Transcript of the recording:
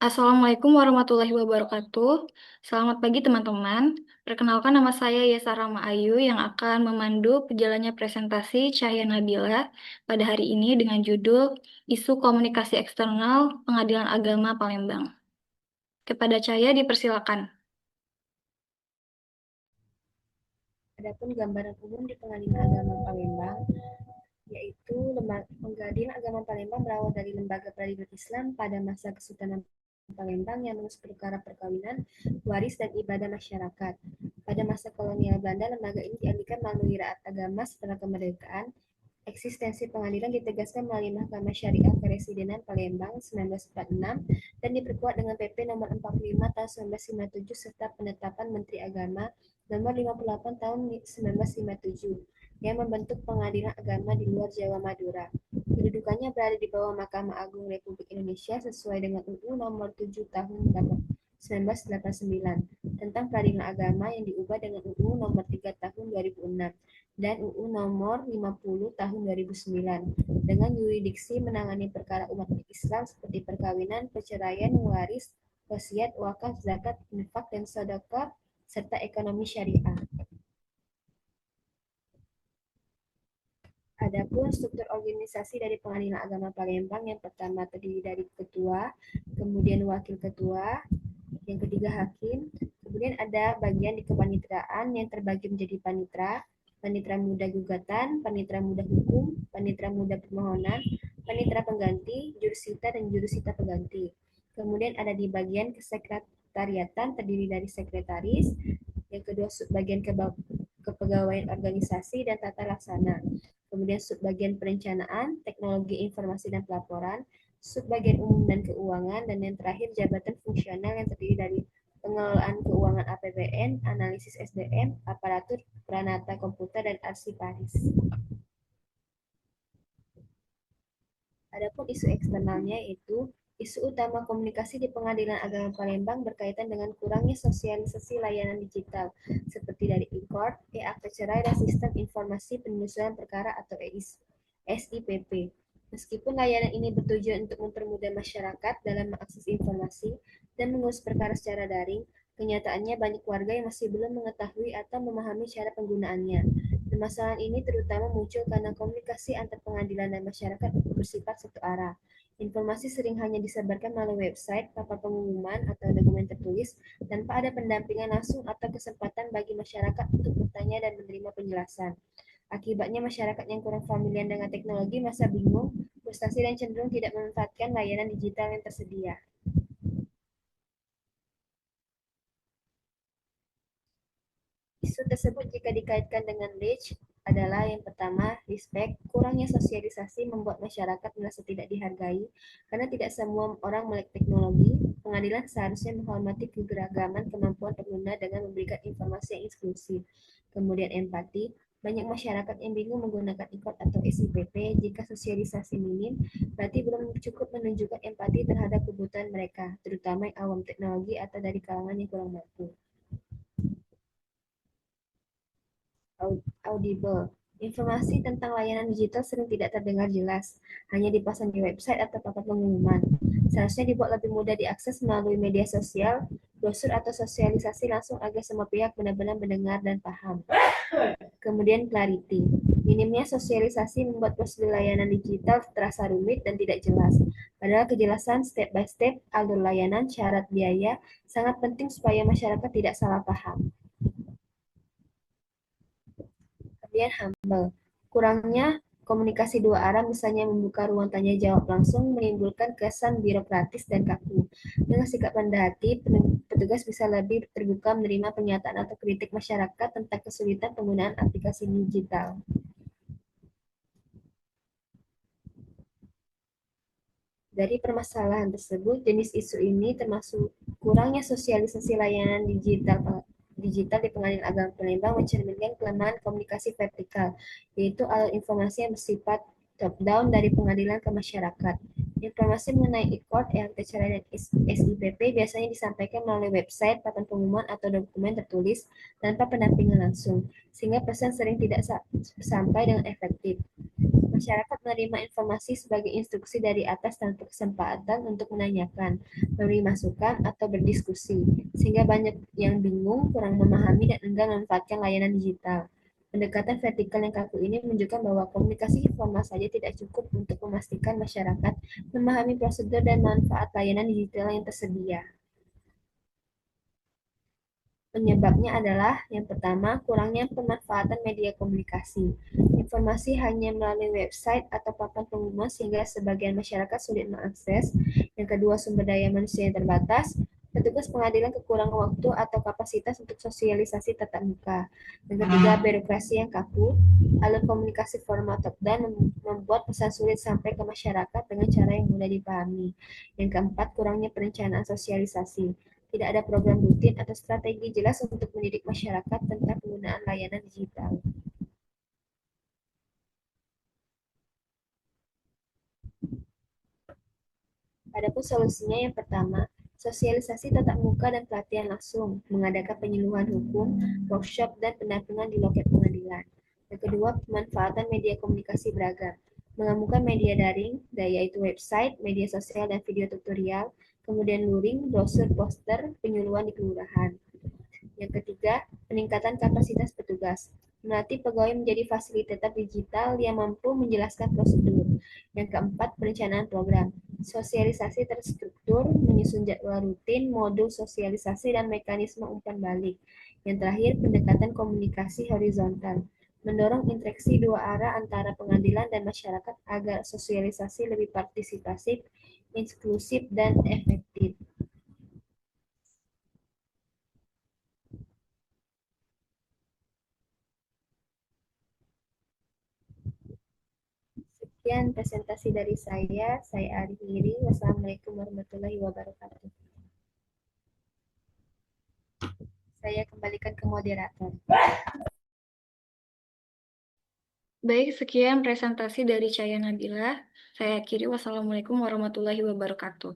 Assalamualaikum warahmatullahi wabarakatuh. Selamat pagi teman-teman. Perkenalkan nama saya Yesa Rama Ayu yang akan memandu perjalannya presentasi Cahaya Nabila pada hari ini dengan judul Isu Komunikasi Eksternal Pengadilan Agama Palembang. Kepada Cahaya dipersilakan. Adapun gambaran umum di Pengadilan Agama Palembang, yaitu Pengadilan Agama Palembang berawal dari Lembaga Peradilan Islam pada masa Kesultanan Palembang yang mengurus perkara perkawinan, waris, dan ibadah masyarakat. Pada masa kolonial Belanda, lembaga ini dialihkan melalui Raat Agama setelah kemerdekaan. Eksistensi pengadilan ditegaskan melalui Mahkamah Syariah Keresidenan Palembang 1946 dan diperkuat dengan PP nomor 45 tahun 1957 serta penetapan Menteri Agama nomor 58 tahun 1957 yang membentuk pengadilan agama di luar Jawa Madura. Kedudukannya berada di bawah Mahkamah Agung Republik Indonesia sesuai dengan UU nomor 7 tahun 1989 tentang peradilan agama yang diubah dengan UU nomor 3 tahun 2006 dan UU nomor 50 tahun 2009 dengan yurisdiksi menangani perkara umat Islam seperti perkawinan, perceraian, waris, wasiat, wakaf, zakat, infak, dan sedekah serta ekonomi syariah. Adapun struktur organisasi dari Pengadilan Agama Palembang yang pertama terdiri dari ketua, kemudian wakil ketua, yang ketiga hakim, kemudian ada bagian di kepanitraan yang terbagi menjadi panitra, panitra muda gugatan, panitra muda hukum, panitra muda permohonan, panitra pengganti, jurusita dan jurusita pengganti. Kemudian ada di bagian kesekretariatan terdiri dari sekretaris, yang kedua bagian kepegawaian organisasi dan tata laksana. Kemudian subbagian perencanaan, teknologi informasi dan pelaporan, subbagian umum dan keuangan, dan yang terakhir jabatan fungsional yang terdiri dari pengelolaan keuangan APBN, analisis SDM, aparatur, peranata komputer, dan arsiparis. Adapun isu eksternalnya itu isu utama komunikasi di Pengadilan Agama Palembang berkaitan dengan kurangnya sosialisasi layanan digital seperti dari e-court, e-akta cerai, dan sistem informasi penelusuran perkara atau SIPP. Meskipun layanan ini bertujuan untuk mempermudah masyarakat dalam mengakses informasi dan mengurus perkara secara daring, kenyataannya banyak warga yang masih belum mengetahui atau memahami cara penggunaannya. Permasalahan ini terutama muncul karena komunikasi antar pengadilan dan masyarakat bersifat satu arah. Informasi sering hanya disebarkan melalui website, papan pengumuman, atau dokumen tertulis tanpa ada pendampingan langsung atau kesempatan bagi masyarakat untuk bertanya dan menerima penjelasan. Akibatnya masyarakat yang kurang familiar dengan teknologi masa bingung, frustasi, dan cenderung tidak memanfaatkan layanan digital yang tersedia. Isu tersebut jika dikaitkan dengan reach adalah yang pertama, respect. Kurangnya sosialisasi membuat masyarakat merasa tidak dihargai karena tidak semua orang melek teknologi. Pengadilan seharusnya menghormati keberagaman kemampuan pengguna dengan memberikan informasi yang inklusif. Kemudian empati. Banyak masyarakat yang bingung menggunakan e-court atau SIPP jika sosialisasi minim, berarti belum cukup menunjukkan empati terhadap kebutuhan mereka, terutama yang awam teknologi atau dari kalangan yang kurang mampu. Audible. Informasi tentang layanan digital sering tidak terdengar jelas, hanya dipasang di website atau papan pengumuman. Seharusnya dibuat lebih mudah diakses melalui media sosial, brosur atau sosialisasi langsung agar semua pihak benar-benar mendengar dan paham. Kemudian clarity. Minimnya sosialisasi membuat prosedur layanan digital terasa rumit dan tidak jelas. Padahal kejelasan step by step, alur layanan, syarat biaya sangat penting supaya masyarakat tidak salah paham. Kemudian humble. Kurangnya komunikasi dua arah misalnya membuka ruang tanya jawab langsung menimbulkan kesan birokratis dan kaku. Dengan sikap rendah hati, petugas bisa lebih terbuka menerima pernyataan atau kritik masyarakat tentang kesulitan penggunaan aplikasi digital. Dari permasalahan tersebut, jenis isu ini termasuk kurangnya sosialisasi layanan digital di Pengadilan Agama Palembang mencerminkan kelemahan komunikasi vertikal, yaitu alur informasi yang bersifat top-down dari pengadilan ke masyarakat. Informasi mengenai e-court, EAKT cerai, dan SIPP biasanya disampaikan melalui website, papan pengumuman, atau dokumen tertulis tanpa pendampingan langsung, sehingga pesan sering tidak sampai dengan efektif. Masyarakat menerima informasi sebagai instruksi dari atas tanpa kesempatan untuk menanyakan, memberi masukan, atau berdiskusi, sehingga banyak yang bingung, kurang memahami, dan enggan memanfaatkan layanan digital. Pendekatan vertikal yang kaku ini menunjukkan bahwa komunikasi informal saja tidak cukup untuk memastikan masyarakat memahami prosedur dan manfaat layanan digital yang tersedia. Penyebabnya adalah, yang pertama, kurangnya pemanfaatan media komunikasi. Informasi hanya melalui website atau papan pengumuman sehingga sebagian masyarakat sulit mengakses. Yang kedua, sumber daya manusia yang terbatas. Petugas pengadilan kekurangan waktu atau kapasitas untuk sosialisasi tatap muka. Yang ketiga, birokrasi yang kaku. Alur komunikasi formal top-down membuat pesan sulit sampai ke masyarakat dengan cara yang mudah dipahami. Yang keempat, kurangnya perencanaan sosialisasi. Tidak ada program rutin atau strategi jelas untuk mendidik masyarakat tentang penggunaan layanan digital. Adapun solusinya, yang pertama, sosialisasi tatap muka dan pelatihan langsung, mengadakan penyuluhan hukum, workshop, dan pendampingan di loket pengadilan. Yang kedua, pemanfaatan media komunikasi beragam, menggabungkan media daring, yaitu website, media sosial, dan video tutorial, kemudian luring, brosur, poster, penyuluhan di kelurahan. Yang ketiga, peningkatan kapasitas petugas. Melatih pegawai menjadi fasilitator digital yang mampu menjelaskan prosedur. Yang keempat, perencanaan program. Sosialisasi terstruktur, menyusun jadwal rutin, modul sosialisasi, dan mekanisme umpan balik. Yang terakhir, pendekatan komunikasi horizontal. Mendorong interaksi dua arah antara pengadilan dan masyarakat agar sosialisasi lebih partisipatif, inklusif, dan efektif. Sekian presentasi dari saya akhiri. Wassalamualaikum warahmatullahi wabarakatuh. Saya kembalikan ke moderator. Baik, sekian presentasi dari Cahaya Nabila. Saya akhiri. Wassalamualaikum warahmatullahi wabarakatuh.